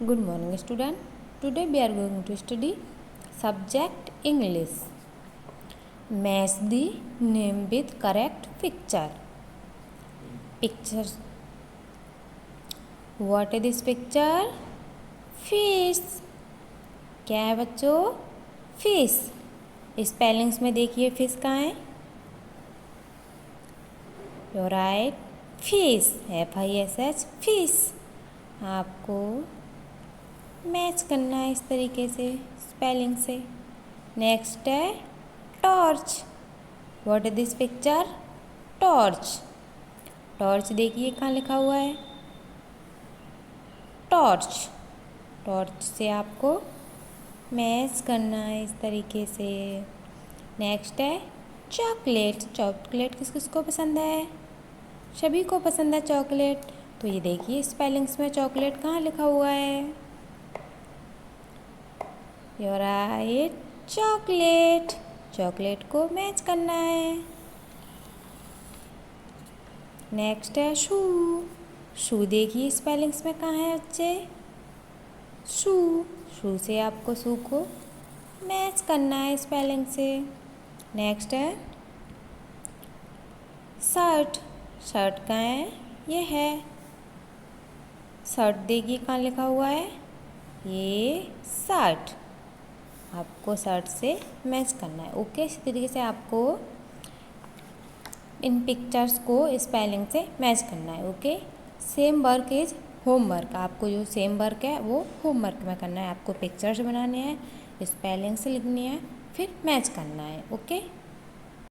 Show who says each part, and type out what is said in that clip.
Speaker 1: Good morning, student. Today we are going to study subject English. Match the name with correct picture. Pictures. What is this picture? Fish. क्या है बच्चों? Fish. Spellings में देखिए fish कहाँ है? Your right. Fish. FISH. Fish. आपको match करना है इस तरीके से स्पेलिंग से. नेक्स्ट है torch. What is this picture? Torch. Torch देखिए कहाँ लिखा हुआ है? टॉर्च. टॉर्च से आपको मैच करना है इस तरीके से. नेक्स्ट है चॉकलेट. चॉकलेट किस किस को पसंद है? सभी को पसंद है चॉकलेट. तो ये देखिए स्पेलिंग्स में चॉकलेट कहाँ लिखा हुआ है? Your right. चॉकलेट. चॉकलेट को मैच करना है. नेक्स्ट है शू. शू देखिए स्पेलिंग्स में कहाँ है बच्चे? शू. शू से आपको शू को मैच करना है स्पेलिंग से. नेक्स्ट है शर्ट. शर्ट कहाँ है? ये है. शर्ट देखिए कहाँ लिखा हुआ है? ये शर्ट. आपको शर्ट से मैच करना है. ओके, इसी तरीके से आपको इन पिक्चर्स को स्पेलिंग से मैच करना है. Okay. Same work is homework. आपको जो सेम वर्क है वो होमवर्क में करना है. आपको पिक्चर्स बनाने हैं, स्पेलिंग से लिखनी है, फिर मैच करना है. ओके.